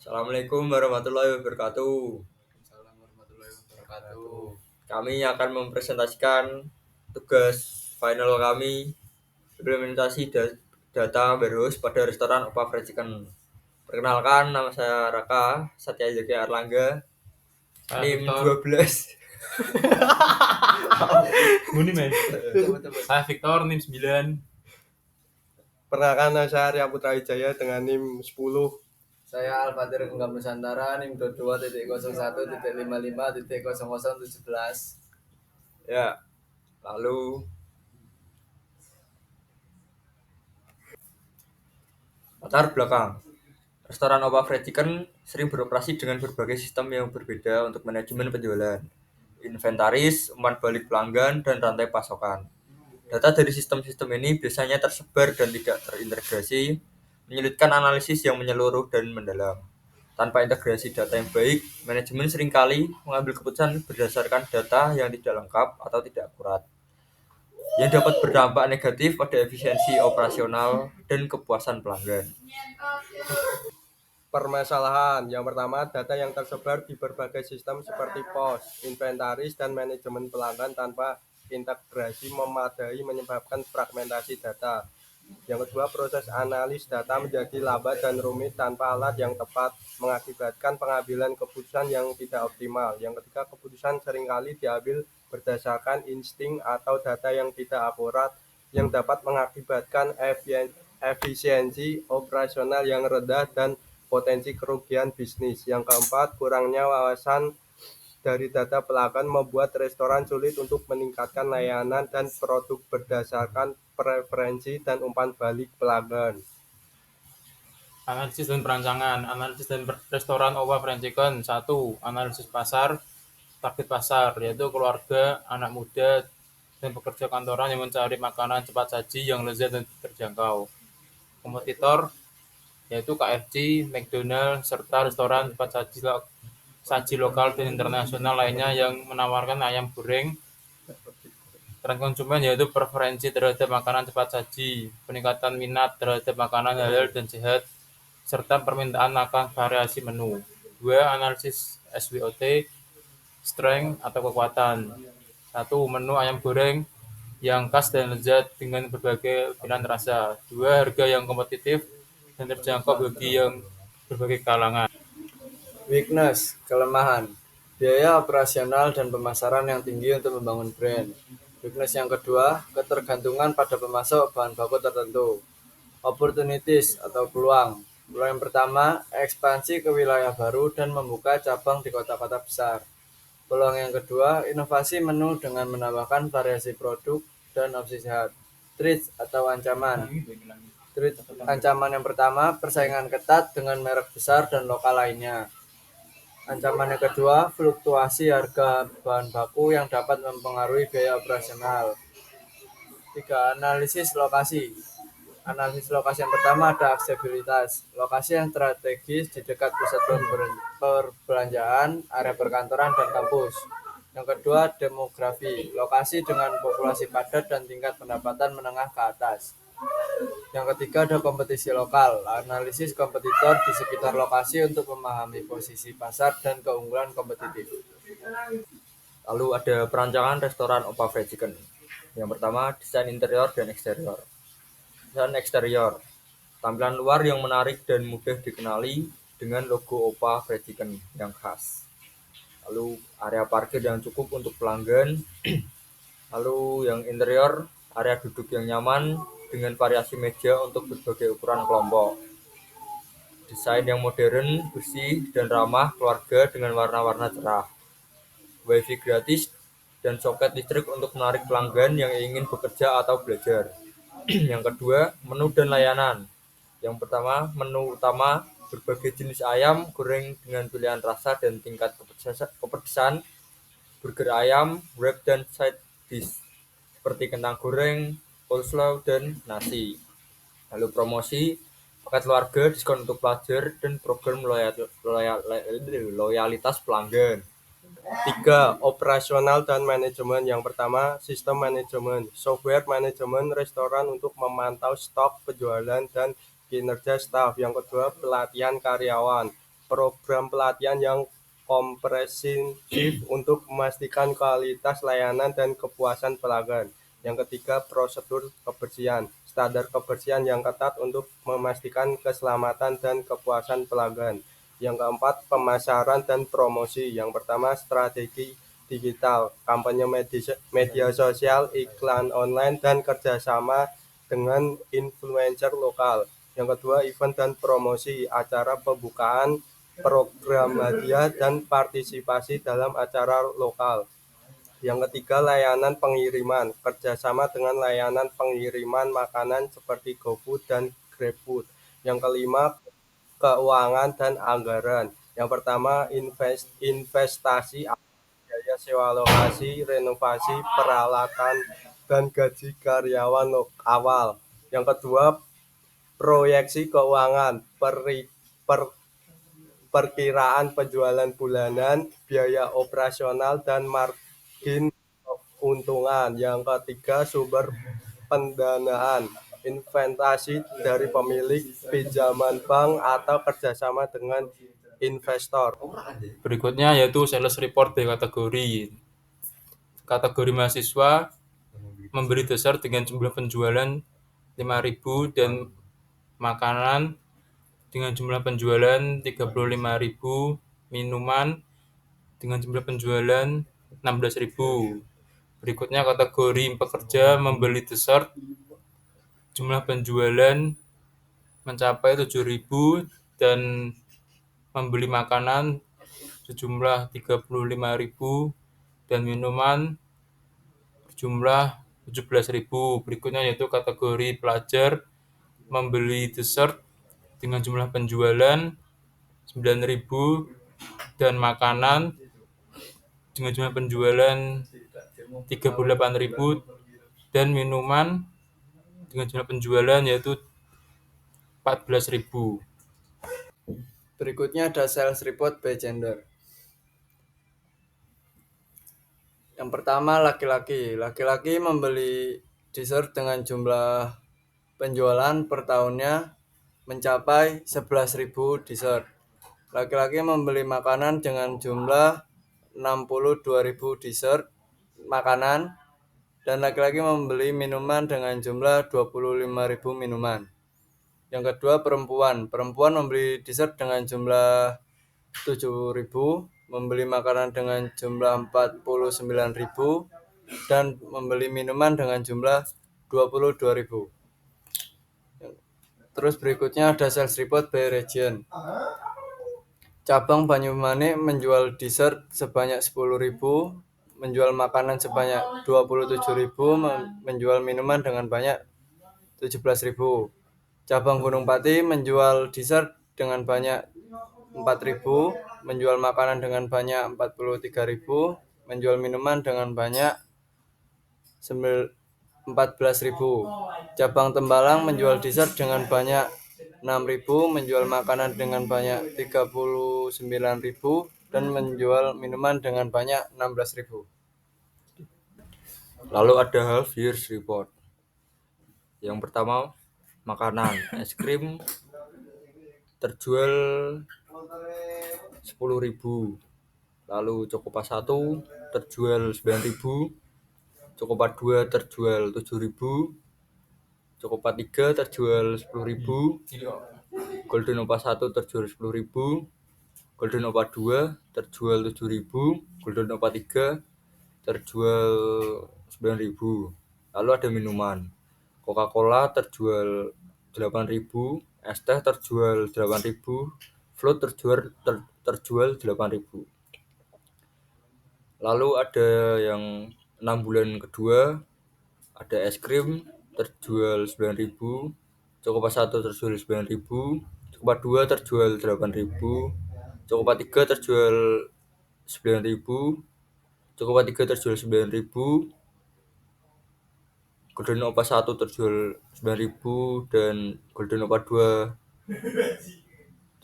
Assalamualaikum warahmatullahi wabarakatuh. Assalamualaikum warahmatullahi wabarakatuh. Kami akan mempresentasikan tugas final kami implementasi data warehouse pada restoran Opa Fried Chicken. Perkenalkan, nama saya Raka Satya Jaya Erlangga, Saya NIM Victor. 12. Muni men. Saya Victor NIM 9. Perkenalkan, saya Arya Putra Wijaya dengan NIM 10. Saya Alfatir Genggam Nusantara NIM 22.01.55.0017. Ya, lalu latar belakang. Restoran Opa Fried Chicken sering beroperasi dengan berbagai sistem yang berbeda untuk manajemen penjualan, inventaris, umpan balik pelanggan, dan rantai pasokan. Data dari sistem-sistem ini biasanya tersebar dan tidak terintegrasi, menyulitkan analisis yang menyeluruh dan mendalam. Tanpa integrasi data yang baik, manajemen seringkali mengambil keputusan berdasarkan data yang tidak lengkap atau tidak akurat, yang dapat berdampak negatif pada efisiensi operasional dan kepuasan pelanggan. Permasalahan yang pertama, data yang tersebar di berbagai sistem seperti pos, inventaris, dan manajemen pelanggan tanpa integrasi memadai menyebabkan fragmentasi data. Yang kedua, proses analis data menjadi lambat dan rumit tanpa alat yang tepat, mengakibatkan pengambilan keputusan yang tidak optimal. Yang ketiga, keputusan seringkali diambil berdasarkan insting atau data yang tidak akurat, yang dapat mengakibatkan efisiensi operasional yang rendah dan potensi kerugian bisnis. Yang keempat, kurangnya wawasan dari data pelanggan membuat restoran sulit untuk meningkatkan layanan dan produk berdasarkan preferensi dan umpan balik pelanggan. Analisis dan perancangan. Analisis dan restoran Opa Fried Chicken. 1. Analisis pasar. Target pasar yaitu keluarga, anak muda, dan pekerja kantoran yang mencari makanan cepat saji yang lezat dan terjangkau. Kompetitor yaitu KFC, McDonald, serta restoran cepat saji lokal dan internasional lainnya yang menawarkan ayam goreng. Tren konsumen yaitu preferensi terhadap makanan cepat saji, peningkatan minat terhadap makanan halal dan sehat, serta permintaan akan variasi menu. 2. Analisis SWOT, strength atau kekuatan. 1. Menu ayam goreng yang khas dan lezat dengan berbagai pilihan rasa. 2. Harga yang kompetitif dan terjangkau bagi yang berbagai kalangan. Weakness, kelemahan, biaya operasional dan pemasaran yang tinggi untuk membangun brand. Weakness yang kedua, ketergantungan pada pemasok bahan baku tertentu. Opportunities atau peluang. Peluang yang pertama, ekspansi ke wilayah baru dan membuka cabang di kota-kota besar. Peluang yang kedua, inovasi menu dengan menambahkan variasi produk dan opsi sehat. Threat atau ancaman. Ancaman yang pertama, persaingan ketat dengan merek besar dan lokal lainnya. Ancaman yang kedua, fluktuasi harga bahan baku yang dapat mempengaruhi biaya operasional. 3. Analisis lokasi. Analisis lokasi yang pertama ada aksesibilitas. Lokasi yang strategis di dekat pusat perbelanjaan, area perkantoran, dan kampus. Yang kedua, demografi. Lokasi dengan populasi padat dan tingkat pendapatan menengah ke atas. Yang ketiga ada kompetisi lokal. Analisis kompetitor di sekitar lokasi untuk memahami posisi pasar dan keunggulan kompetitif. Lalu ada perancangan restoran Opa Fried Chicken. Yang pertama, desain interior dan eksterior. Desain eksterior, tampilan luar yang menarik dan mudah dikenali dengan logo Opa Fried Chicken yang khas. Lalu area parkir yang cukup untuk pelanggan. Lalu yang interior, area duduk yang nyaman dengan variasi meja untuk berbagai ukuran kelompok. Desain yang modern, bersih, dan ramah keluarga dengan warna-warna cerah. Wifi gratis dan soket listrik untuk menarik pelanggan yang ingin bekerja atau belajar. Yang kedua, menu dan layanan. Yang pertama, menu utama berbagai jenis ayam goreng dengan pilihan rasa dan tingkat kepedesan, burger ayam, wrap dan side dish seperti kentang goreng, coleslaw, dan nasi. Lalu promosi, paket keluarga, diskon untuk pelajar, dan program loyalitas pelanggan. 3. Operasional dan manajemen. Yang pertama, sistem manajemen. Software manajemen restoran untuk memantau stok, penjualan, dan kinerja staf. Yang kedua, pelatihan karyawan. program pelatihan yang komprehensif untuk memastikan kualitas layanan dan kepuasan pelanggan. Yang ketiga, prosedur kebersihan. Standar kebersihan yang ketat untuk memastikan keselamatan dan kepuasan pelanggan. Yang keempat, pemasaran dan promosi. Yang pertama, strategi digital, kampanye media sosial, iklan online, dan kerjasama dengan influencer lokal. Yang kedua, event dan promosi, acara pembukaan, program hadiah, dan partisipasi dalam acara lokal. Yang ketiga, layanan pengiriman, kerjasama dengan layanan pengiriman makanan seperti GoFood dan GrabFood. Yang kelima, keuangan dan anggaran. Yang pertama, investasi, biaya sewa lokasi, renovasi, peralatan, dan gaji karyawan awal. Yang kedua, proyeksi keuangan, perkiraan penjualan bulanan, biaya operasional, dan margin keuntungan. Yang ketiga, sumber pendanaan, investasi dari pemilik, pinjaman bank, atau kerjasama dengan investor. Berikutnya yaitu sales report by kategori. Kategori mahasiswa memberi dasar dengan jumlah penjualan 5.000 dan makanan dengan jumlah penjualan 35.000, minuman dengan jumlah penjualan 16.000. Berikutnya kategori pekerja membeli dessert jumlah penjualan mencapai 7.000 dan membeli makanan sejumlah 35.000 dan minuman jumlah 17.000. Berikutnya yaitu kategori pelajar membeli dessert dengan jumlah penjualan 9.000 dan makanan dengan jumlah penjualan 38.000 dan minuman dengan jumlah penjualan yaitu 14.000. Berikutnya ada sales report by gender. Yang pertama, laki-laki. Laki-laki membeli dessert dengan jumlah penjualan per tahunnya mencapai 11.000 dessert. Laki-laki membeli makanan dengan jumlah 62.000 dessert makanan, dan laki-laki membeli minuman dengan jumlah 25.000 minuman. Yang kedua, perempuan. Perempuan membeli dessert dengan jumlah 7.000, membeli makanan dengan jumlah 49.000, dan membeli minuman dengan jumlah 22.000. Terus berikutnya ada sales report by region. Cabang Banyumanik menjual dessert sebanyak 10.000, menjual makanan sebanyak 27.000, menjual minuman dengan banyak 17.000. Cabang Gunung Pati menjual dessert dengan banyak 4.000, menjual makanan dengan banyak 43.000, menjual minuman dengan banyak 14.000. Cabang Tembalang menjual dessert dengan banyak 6.000, menjual makanan dengan banyak 39.000, dan menjual minuman dengan banyak 16.000. Lalu ada half years report. Yang pertama, makanan, es krim terjual 10.000. Lalu Cokopas 1 terjual 9.000, Cokopat 2 terjual 7.000, Cokopat 3 terjual 10.000, Golden Opa 1 terjual 10.000, Golden Opa 2 terjual 7.000, Golden Opa 3 terjual 9.000. Lalu ada minuman, Coca-Cola terjual 8.000, es teh terjual 8.000, float terjual 8.000. Lalu ada yang 6 bulan kedua, ada es krim terjual 9.000, Cokopas 1 terjual 9.000, Cokopas 2 terjual 8.000, Cokopas 3 terjual 9.000, Cokopas 3 terjual 9.000, Golden Opa 1 terjual 9.000, dan Golden Opa 2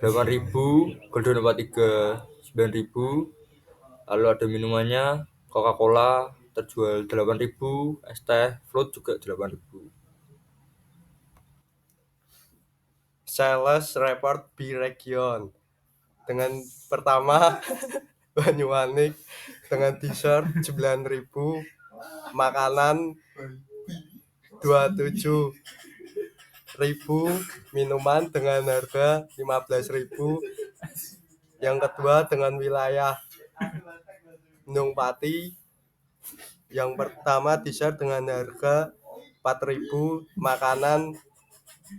8.000, Golden Opa 3 9.000. Lalu ada minumannya, Coca-Cola terjual 8.000, es teh float juga 8.000. Sales report by region. dengan pertama Banyumanik dengan dessert 9.000, makanan 27.000, minuman dengan harga 15.000. Yang kedua dengan wilayah Gunung Pati, yang pertama dessert dengan harga 4.000, makanan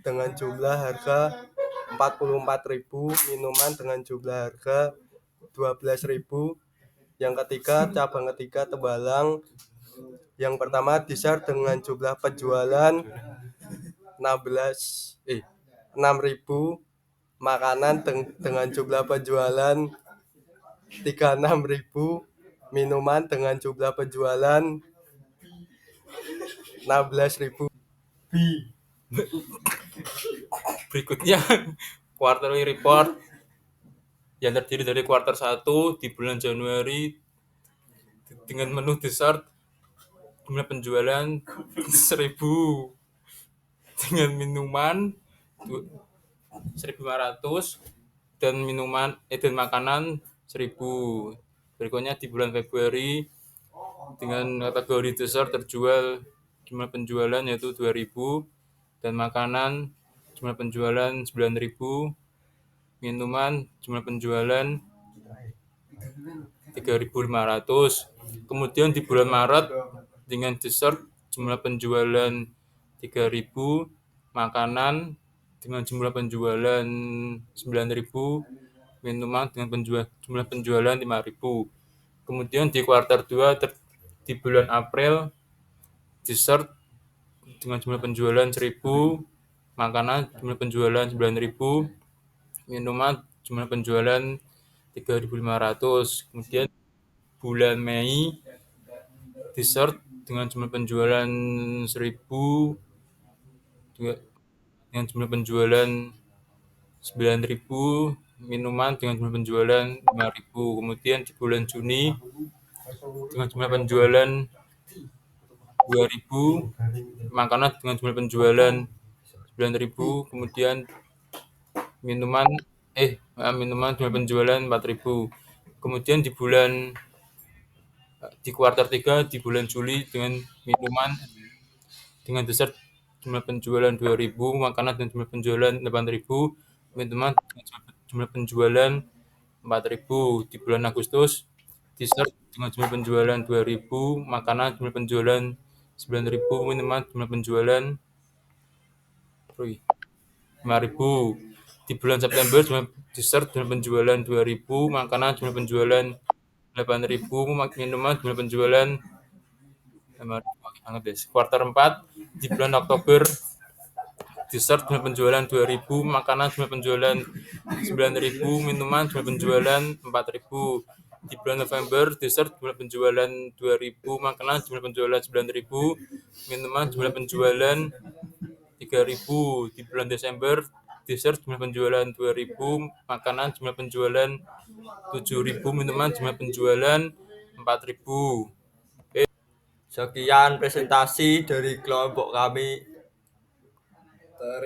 dengan jumlah harga 44.000, minuman dengan jumlah harga 12.000. Yang ketiga cabang ketiga Tembalang, yang pertama dessert dengan jumlah penjualan 6.000, makanan dengan jumlah penjualan 36.000, minuman dengan jumlah penjualan 16.000. Berikutnya quarterly report yang terdiri dari kuartal 1 di bulan Januari dengan menu dessert jumlah penjualan 1.000, dengan minuman 1.500 dan dan makanan 1.000. Berikutnya di bulan Februari dengan kategori dessert terjual jumlah penjualan yaitu 2.000 dan makanan jumlah penjualan 9.000, minuman jumlah penjualan 3.500. Kemudian di bulan Maret dengan dessert jumlah penjualan 3.000, makanan dengan jumlah penjualan 9.000, minuman dengan jumlah penjualan 5.000. Kemudian di kuartal 2 di bulan April dessert dengan jumlah penjualan 1.000, makanan jumlah penjualan 9.000, minuman jumlah penjualan 3.500. Kemudian bulan Mei dessert dengan jumlah penjualan 1.000 dengan jumlah penjualan 9.000, minuman dengan jumlah penjualan 5.000. Kemudian di bulan Juni dengan jumlah penjualan 2.000, makanan dengan jumlah penjualan 9.000, kemudian minuman jumlah penjualan 4.000. Kemudian di kuartal 3 di bulan Juli dengan minuman dengan dessert jumlah penjualan 2.000, makanan dengan jumlah penjualan 8.000, minuman dengan jumlah penjualan 4.000. Di bulan Agustus dessert dengan jumlah penjualan 2.000, makanan jumlah penjualan 9.000, minuman jumlah penjualan 5.000. Di bulan September dessert jumlah penjualan 2.000, makanan jumlah penjualan 8.000, minuman jumlah penjualan 5.000. Kuartal 4 di bulan Oktober dessert jumlah penjualan 2.000, makanan jumlah penjualan 9.000, minuman jumlah penjualan 4.000. Di bulan November dessert jumlah penjualan 2.000, makanan jumlah penjualan 9.000, minuman jumlah penjualan 3.000. Di bulan Desember dessert jumlah penjualan 2.000, makanan jumlah penjualan 7.000, minuman jumlah penjualan 4.000. Sekian presentasi dari kelompok kami.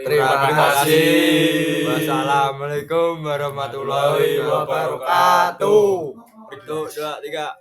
Terima kasih. Wassalamualaikum warahmatullahi wabarakatuh. 1, 2, 3.